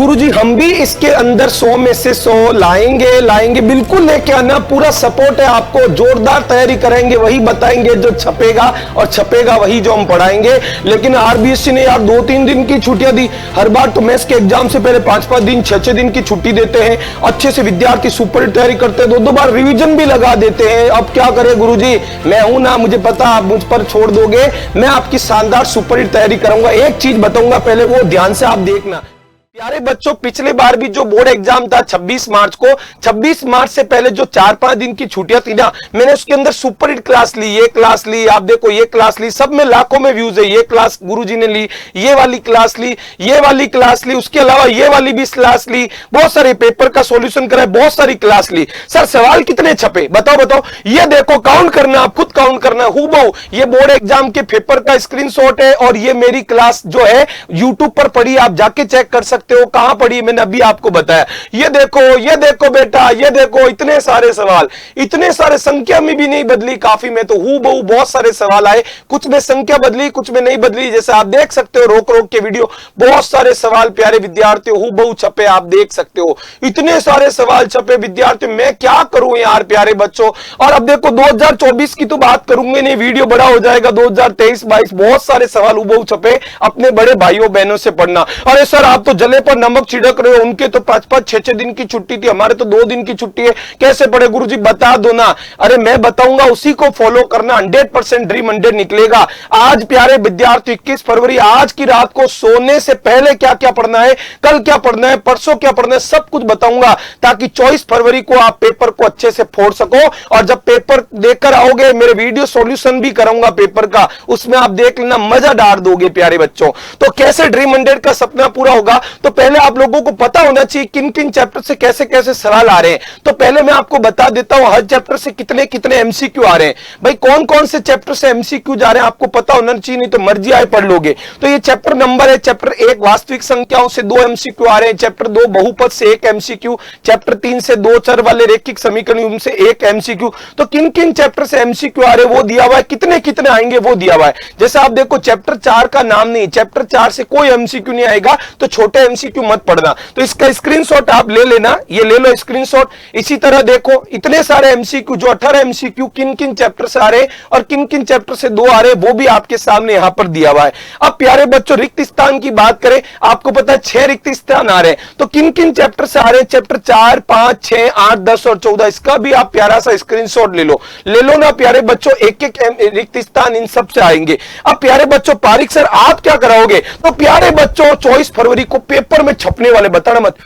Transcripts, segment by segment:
गुरुजी हम भी इसके अंदर 100 में से 100 लाएंगे बिल्कुल लेके आना, पूरा सपोर्ट है आपको, जोरदार तैयारी करेंगे, वही बताएंगे जो छपेगा और छपेगा वही जो हम पढ़ाएंगे। लेकिन आरबीएससी ने यार 2-3 दिन की छुट्टियां दी, हर बार तो मैथ्स के एग्जाम से पहले 5-5 दिन 6-6 दिन की छुट्टी देते हैं, अच्छे से विद्यार्थी सुपर तैयारी करते हैं, 2-2 बार रिविजन भी लगा देते हैं। अब क्या करें गुरुजी, मैं हूं ना, मुझे पता आप मुझ पर छोड़ दोगे, मैं आपकी शानदार सुपर तैयारी कराऊंगा। एक चीज बताऊंगा पहले, वो ध्यान से आप देखना। प्यारे बच्चों, पिछले बार भी जो बोर्ड एग्जाम था 26 मार्च को, 26 मार्च से पहले जो 4-5 दिन की छुट्टियां थी ना, मैंने उसके अंदर सुपर हिट क्लास ली, ये क्लास ली, आप देखो ये क्लास ली, सब में लाखों में व्यूज है। ये क्लास गुरुजी ने ली, ये वाली क्लास ली, ये वाली क्लास ली, उसके अलावा ये वाली भी क्लास ली, बहुत सारे पेपर का सॉल्यूशन कराए, बहुत सारी क्लास ली। सर सवाल कितने छपे बताओ, ये देखो, काउंट करना, आप खुद काउंट करना, हूबहू ये बोर्ड एग्जाम के पेपर का स्क्रीनशॉट है और ये मेरी क्लास जो है यूट्यूब पर पड़ी, आप जाके चेक कर सकते हो। कहां पड़ी मैंने अभी आपको बताया, ये देखो बेटा, ये देखो, इतने सारे सवाल, इतने सारे, संख्या में भी नहीं बदली, काफी में तो हूबहू बहुत सारे सवाल आए, कुछ में संख्या बदली, कुछ में नहीं बदली, जैसे आप देख सकते हो रोक के वीडियो, बहुत सारे सवाल प्यारे विद्यार्थियों हूबहू छपे, आप देख सकते हो, इतने सारे सवाल छपे विद्यार्थियों, मैं क्या करूं यार प्यारे बच्चों। और अब देखो 2024 की तो बात करूंगे नहीं, वीडियो बड़ा हो जाएगा, 2023-22 बहुत सारे सवाल हूबहू छपे, अपने बड़े भाइयों बहनों से पढ़ना। अरे सर आप तो जले पर नमक छिड़क रहे हो, उनके तो 5-5 6-6 दिन की छुट्टी थी, हमारे तो 2 दिन की छुट्टी है, कैसे पढ़े गुरुजी बता दो ना। अरे मैं बताऊंगा, उसी को फॉलो करना, 100% ड्रीम 100 निकलेगा। आज प्यारे विद्यार्थी 21 फरवरी, आज की रात को सोने से पहले क्या क्या पढ़ना है, कल क्या पढ़ना है, परसों क्या पढ़ना है, सब कुछ बताऊंगा, ताकि 24 फरवरी को आप पेपर को अच्छे से फोड़ सको। और जब पेपर देकर आओगे, मेरे वीडियो सॉल्यूशन भी कराऊंगा पेपर का, उसमें आप देख लेना, मजा डाल दोगे प्यारे बच्चों। तो कैसे ड्रीम 100 का सपना पूरा होगा, तो पहले आप लोगों को पता होना चाहिए किन किन चैप्टर से कैसे कैसे सवाल आ रहे हैं। तो पहले मैं आपको बता देता हूं हर चैप्टर से कितने कितने एमसीक्यू आ रहे हैं। भाई कौन कौन से चैप्टर से एमसीक्यू जा रहे हैं आपको पता होना चाहिए, नहीं तो मर्जी आए पढ़ लोगे। तो ये चैप्टर नंबर है, चैप्टर 1 वास्तविक संख्याओं से 2 एमसीक्यू आ रहे हैं, चैप्टर 2 बहुपद से 1 एमसीक्यू, चैप्टर 3 से 2 चर वाले रैखिक समीकरण से 1 एमसीक्यू। तो किन किन चैप्टर से एमसीक्यू आ रहे हैं वो दिया हुआ है, कितने कितने आएंगे वो दिया हुआ है। जैसे आप देखो चैप्टर 4 का नाम नहीं, चैप्टर 4 से कोई एमसीक्यू नहीं आएगा, तो छोटे एमसीक्यू मत पढ़ना। तो इसका स्क्रीनशॉट आप ले लेना, ये ले लो स्क्रीनशॉट। इसी तरह देखो इतने सारे एमसीक्यू, जो 18 एमसीक्यू किन किन चैप्टर से आ रहे और किन किन चैप्टर से 2 आ रहे, वो भी आपके सामने यहां पर दिया हुआ है। अब प्यारे बच्चों रिक्त स्थान की बात करें, आपको पता है 6 रिक्त स्थान आ रहे हैं, तो किन किन चैप्टर से आ रहे हैं, चैप्टर 4, 5, 6, 8, 10 और 14, इसका भी आप प्यारा सा स्क्रीनशॉट ले लो ना प्यारे बच्चों, एक एक रिक्त स्थान इन सब से आएंगे। अब प्यारे बच्चों पारिक सर आप क्या कराओगे, तो प्यारे बच्चों 24 फरवरी को पेपर में छपने वाले, बताना मत,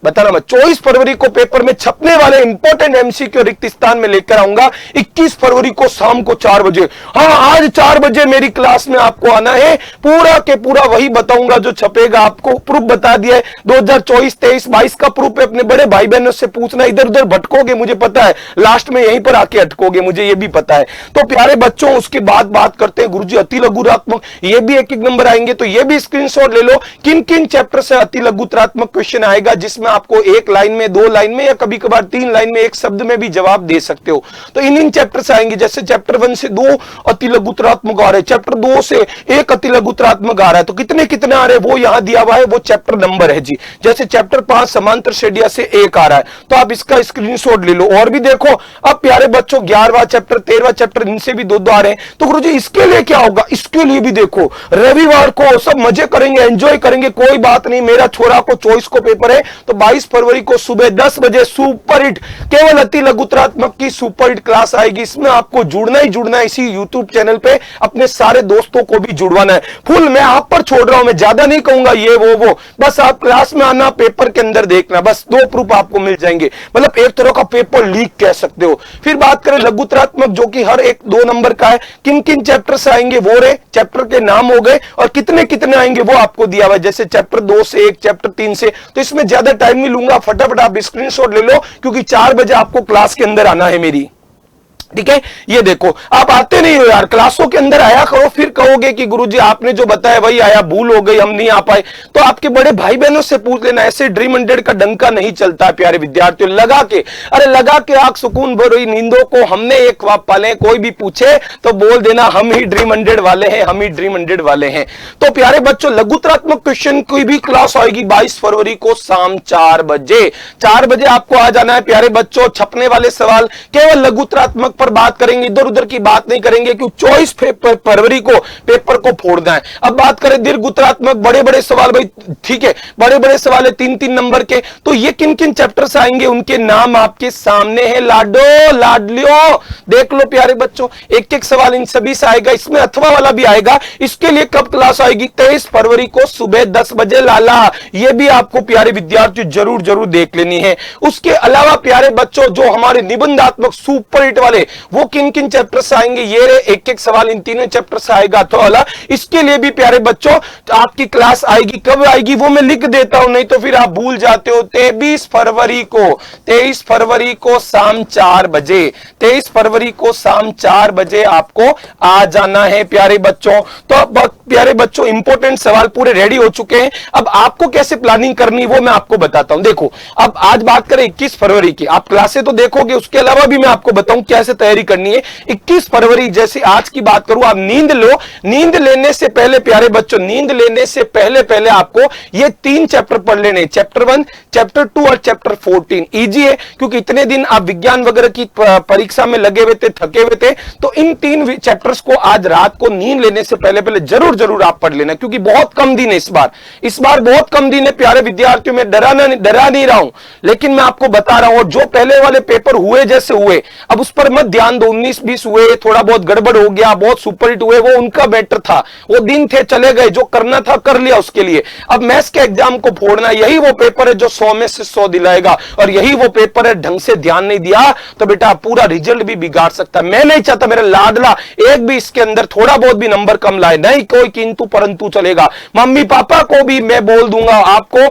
बताना मत, 24 फरवरी को पेपर में छपने वाले इंपॉर्टेंट एमसीक्यू रिक्त स्थान में लेकर आऊंगा 21 फरवरी को शाम को 4 बजे। हाँ आज 4 बजे मेरी क्लास में आपको आना है, पूरा के पूरा वही बताऊंगा जो छपेगा। आपको प्रूफ बता दिया है, 2024, 23, 22 का प्रूफ है, अपने बड़े भाई बहनों से पूछना, इधर उधर भटकोगे मुझे पता है, लास्ट में यहीं पर आके अटकोगे, मुझे ये भी पता है। तो प्यारे बच्चों उसके बाद बात करते हैं गुरुजी अति लघुरात्मक, ये भी एक एक नंबर आएंगे, तो ये भी स्क्रीनशॉट ले लो, किन किन चैप्टर से अति लघुत्रात्मक क्वेश्चन आएगा, जिसमें आपको 1 लाइन में, 2 लाइन में या कभी कभार 3 लाइन में, 1 शब्द में भी जवाब दे सकते हो। तो इन चैप्टर से आएंगे, जैसे चैप्टर 1 से 2 अति लघुत्रात्मक आ रहे, चैप्टर 2 से 1 अति लघुत्रात्मक आ रहा है, तो कितने कितने आ रहे हैं वो यहां दिया हुआ है, वो चैप्टर नंबर है जी। जैसे चैप्टर 5 समांतर श्रेणियां से 1 आ रहा है, तो आप इसका स्क्रीनशॉट ले लो। और भी देखो अब प्यारे बच्चों 11वां चैप्टर, 13वां चैप्टर, इनसे भी 2-2 आ रहे हैं। तो गुरुजी इसके लिए क्या होगा, इसके लिए भी देखो रविवार को सब मजे करेंगे, एंजॉय करेंगे, कोई बात नहीं, मेरा छोरा को 24 को पेपर है, तो 22 फरवरी को सुबह 10 बजे सुपर हिट, केवल अति लघुत्रात्मक की सुपर हिट क्लास आएगी। इसमें आपको जुड़ना ही जुड़ना है, इसी यूट्यूब चैनल पे अपने सारे दोस्तों को भी जुड़वाना है। फुल मैं आप पर छोड़ रहा हूं, मैं ज्यादा नहीं कहूंगा ये वो, बस आप क्लास में आना, पेपर के अंदर देखना, बस 2 प्रूफ आपको मिल जाएंगे, मतलब एक तरह का पेपर लीक कह सकते हो। फिर बात करें लघुत्रात्मक, जो कि हर एक 2 नंबर का है, किन किन चैप्टर से आएंगे वो रे, चैप्टर के नाम हो गए, और कितने कितने आएंगे वो आपको दिया हुआ है, जैसे चैप्टर 2 से 1, चैप्टर 3 से। तो इसमें ज्यादा टाइम नहीं लूंगा, फटाफट आप स्क्रीनशॉट ले लो, क्योंकि 4 बजे आपको क्लास के अंदर आना है मेरी। ठीक है। ये देखो, आप आते नहीं हो यार, क्लासों के अंदर आया करो, फिर कहोगे कि गुरुजी आपने जो बताया वही आया, भूल हो गई, हम नहीं आ पाए। तो आपके बड़े भाई बहनों से पूछ लेना, ऐसे ड्रीम 100 का डंका नहीं चलता है प्यारे विद्यार्थियों। लगा के, अरे लगा के आंख सुकून भरी नींदों को हमने एक ख्वाब पाले। कोई भी पूछे तो बोल देना हम ही ड्रीम 100 वाले हैं, हम ही ड्रीम 100 वाले हैं। तो प्यारे बच्चों, लघुतरात्मक क्वेश्चन की भी क्लास आएगी 22 फरवरी को शाम 4 बजे। 4 बजे आपको आ जाना है प्यारे बच्चों। छपने वाले सवाल केवल लघुतरात्मक पर बात करेंगे, इधर उधर की बात नहीं करेंगे, क्योंकि 24 फरवरी को पेपर को फोड़ना है। अब बात करें दीर्घुतरात्मक, बड़े बड़े सवाल भाई, ठीक है, बड़े बड़े सवाल है 3-3 नंबर के। तो ये किन किन चैप्टर्स आएंगे उनके नाम आपके सामने है। लाडो लाडलियो देख लो प्यारे बच्चों, एक एक सवाल इन सभी से आएगा। इसमें अथवा वाला भी आएगा। इसके लिए कब क्लास आएगी? 23 फरवरी को सुबह 10 बजे लाला। ये भी आपको प्यारे विद्यार्थी जरूर जरूर देख लेनी है। उसके अलावा प्यारे बच्चों, जो हमारे निबंधात्मक सुपर हिट वाले, वो किन किन चैप्टर से आएंगे, ये एक एक सवाल इन तीनों चैप्टर से आएगा तो वाला। इसके लिए भी प्यारे बच्चों आपकी क्लास आएगी। कब आएगी वो मैं लिख देता हूं, नहीं तो फिर आप भूल जाते हो। 23 फरवरी को शाम 4 बजे, 23 फरवरी को शाम 4 बजे आपको आ जाना है प्यारे बच्चों। तो प्यारे बच्चों, इंपॉर्टेंट सवाल पूरे रेडी हो चुके हैं। अब आपको कैसे प्लानिंग करनी वो मैं आपको बताता हूं। देखो, अब आज बात करें 21 फरवरी की, आप क्लासें तो देखोगे, उसके अलावा भी मैं आपको बताऊं कैसे तैयारी करनी है। 21 फरवरी जैसे आज की बात करूं, आप नींद लो। नींद लेने से पहले प्यारे बच्चों, नींद लेने से पहले आपको ये 3 चैप्टर पढ़ लेने, चैप्टर 1, चैप्टर 2 और चैप्टर 14। इजी है, क्योंकि इतने दिन आप विज्ञान वगैरह की परीक्षा में लगे हुए थे, थके हुए थे। तो इन 3 चैप्टर्स को आज रात को नींद लेने से पहले जरूर आप पढ़ लेना, क्योंकि बहुत कम दिन है इस बार बहुत कम दिन है प्यारे विद्यार्थियों। में डरा नहीं रहा हूं, लेकिन मैं आपको बता रहा हूं, जो पहले वाले पेपर हुए जैसे हुए, अब उस पर मत ध्यान दो। 19-20 हुए, थोड़ा बहुत गड़बड़ हो गया, बहुत सुपरहिट हुए, वो उनका बेटर था, वो दिन थे, चले गए, जो करना था कर लिया उसके लिए। अब मैथ्स के एग्जाम को फोड़ना, यही वो पेपर है जो 100 में से 100 दिलाएगा, और यही वो पेपर है, ढंग से ध्यान नहीं दिया तो बेटा पूरा रिजल्ट भी बिगाड़ सकता है। मैं नहीं चाहता मेरा लाडला एक भी इसके अंदर थोड़ा बहुत भी नंबर कम लाए, नहीं कोई किंतु परंतु चलेगा। मम्मी पापा को भी मैं बोल दूंगा, आपको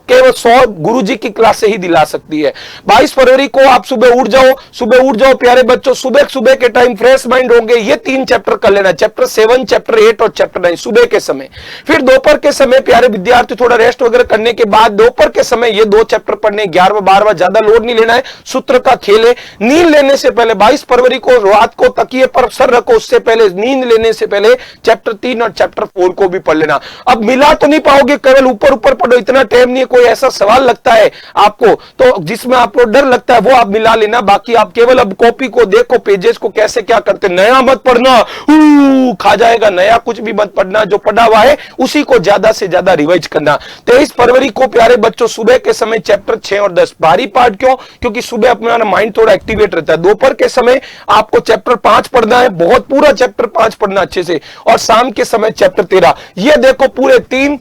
केवल 100 गुरुजी की क्लास से ही दिला सकती है। 22 फरवरी को आप सुबह उठ जाओ प्यारे बच्चों। सुबह के टाइम फ्रेश माइंड होंगे, ये 3 चैप्टर कर लेना, चैप्टर 7, चैप्टर 8 और चैप्टर 9 सुबह के समय। फिर दोपहर के समय प्यारे विद्यार्थी थोड़ा रेस्ट वगैरह करने के बाद दोपहर के समय ये 2 चैप्टर पढ़ने, 11वां 12वां, ज्यादा लोड नहीं लेना है, सूत्र का खेल है। नींद लेने से पहले 22 फरवरी को रात को तकिए पर सर रखो, उससे पहले नींद लेने से पहले चैप्टर 3 और चैप्टर 4 को भी पढ़ लेना। अब मिला तो नहीं पाओगे, केवल ऊपर पढ़ो, इतना टाइम नहीं है। कोई ऐसा सवाल लगता है आपको तो जिसमें आपको डर लगता है, वो आप मिला लेना। बाकी आप केवल अब कॉपी को देखो, पेजेस को कैसे क्या करते, नया मत पढ़ना, खा जाएगा, नया कुछ भी मत पढ़ना, जो पढ़ा हुआ है उसी को ज्यादा से ज्यादा रिवाइज करना। 23 फरवरी को प्यारे बच्चों सुबह के समय चैप्टर 6 और 10 भारी पार्ट, क्यों? क्योंकि सुबह अपना माइंड थोड़ा एक्टिवेट रहता है। दोपहर के समय आपको चैप्टर 5 पढ़ना है, बहुत पूरा चैप्टर 5 पढ़ना अच्छे से, और शाम के समय चैप्टर 13। ये देखो पूरे 3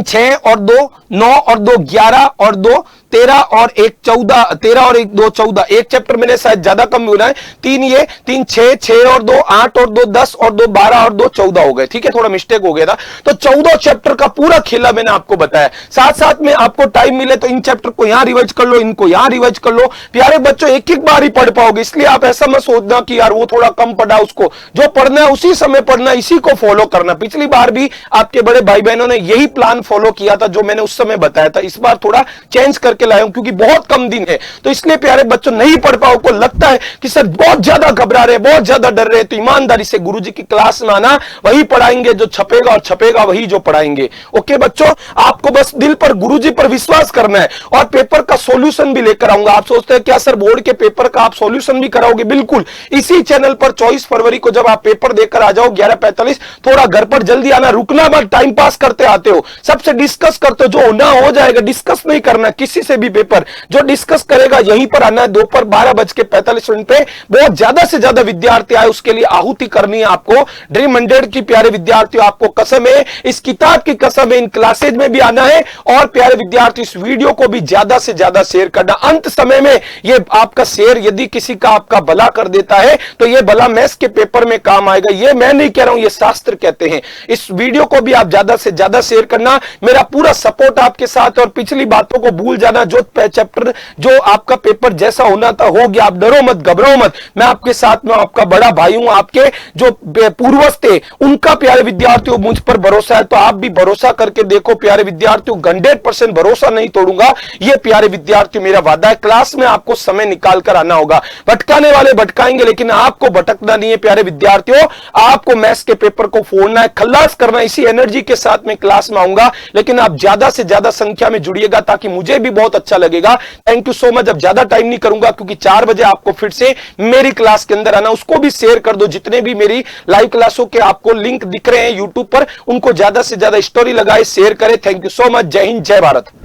6 और 2 9 और 2 11 और 2 13 और 1 14, 13 और 1 2 14, एक चैप्टर मैंने शायद ज्यादा कम हो रहा है। 3 6 और 2 8 और 2 10 और 2 12 और 2 14 हो गए, ठीक है, थोड़ा मिस्टेक हो गया था। तो 14 चैप्टर का पूरा खेला मैंने आपको बताया। साथ में आपको टाइम मिले तो इन चैप्टर को यहां रिवाइज कर लो, इनको यहां रिवाइज कर लो। प्यारे बच्चों, एक बार ही पढ़ पाओगे, इसलिए आप ऐसा मत सोचना कि यार वो थोड़ा कम पढ़ा, उसको जो पढ़ना है उसी समय पढ़ना, इसी को फॉलो करना। पिछली बार भी आपके बड़े भाई बहनों ने यही प्लान फॉलो किया था जो मैंने उस समय बताया था। इस बार थोड़ा चेंज करके लाया हूं, क्योंकि बहुत कम दिन है, तो इसलिए प्यारे बच्चों नहीं पढ़ पाओ, को लगता है कि सर बहुत ज्यादा घबरा रहे, बहुत ज्यादा डर रहे, तो ईमानदारी से गुरुजी की क्लास में आना, वही पढ़ाएंगे जो छपेगा, और छपेगा वही जो पढ़ाएंगे। ओके बच्चों, आपको बस दिल पर गुरुजी पर विश्वास करना है, और पेपर का सॉल्यूशन भी लेकर आऊंगा। आप सोचते हैं क्या सर बोर्ड के पेपर का आप सॉल्यूशन भी कराओगे? बिल्कुल, इसी चैनल पर 24 फरवरी को जब आप पेपर देकर आ जाओ 11:45, थोड़ा घर पर जल्दी आना, रुकना मत, टाइम पास करते आते हो, सबसे डिस्कस करते हो, जो होना हो जाएगा, डिस्कस नहीं करना किसी से भी पेपर, जो डिस्कस करेगा यहीं पर आना है। दोपहर 12:45 पे बहुत ज्यादा से ज्यादा विद्यार्थी आए, उसके लिए आहुति करनी है आपको। ड्रीम 100 की प्यारे विद्यार्थियों, आपको कसम है, इस किताब की कसम है, इन क्लासेज में भी आना है, और प्यारे विद्यार्थी इस वीडियो को भी ज्यादा से ज्यादा शेयर करना। अंत समय में ये आपका शेयर यदि किसी का आपका भला कर देता है तो ये भला मैथ्स के पेपर में काम आएगा। ये मैं नहीं कह रहा हूं, ये शास्त्र कहते हैं। इस वीडियो को भी आप ज्यादा से ज्यादा शेयर करना। करना, मेरा पूरा सपोर्ट आपके साथ, और पिछली बातों को भूल जाना। जो चैप्टर, जो आपका पेपर जैसा होना था हो गया, आप डरो मत, घबराओ मत, मैं आपके साथ में आपका बड़ा भाई हूं। आपके जो पूर्वज थे उनका प्यारे विद्यार्थियों मुझ पर भरोसा है, तो आप भी भरोसा करके देखो प्यारे विद्यार्थियों। 100% भरोसा नहीं तोड़ूंगा, ये प्यारे विद्यार्थियों मेरा वादा है। क्लास में आपको समय निकाल कर आना होगा। भटकाने वाले भटकाएंगे, लेकिन आपको भटकना नहीं है प्यारे विद्यार्थियों। आपको मैथ्स के पेपर को फोड़ना है, खल्लास करना है। इसी एनर्जी के साथ में क्लास में आऊंगा, लेकिन आप ज्यादा से ज्यादा संख्या में जुड़िएगा ताकि मुझे भी बहुत अच्छा लगेगा। Thank you so much. अब ज्यादा टाइम नहीं करूंगा क्योंकि 4 बजे आपको फिर से मेरी क्लास के अंदर आना। उसको भी शेयर कर दो, जितने भी मेरी लाइव क्लासों के आपको लिंक दिख रहे हैं यूट्यूब पर, उनको ज्यादा से ज्यादा स्टोरी लगाए, शेयर करें। Thank you so much. जय हिंद, जय भारत।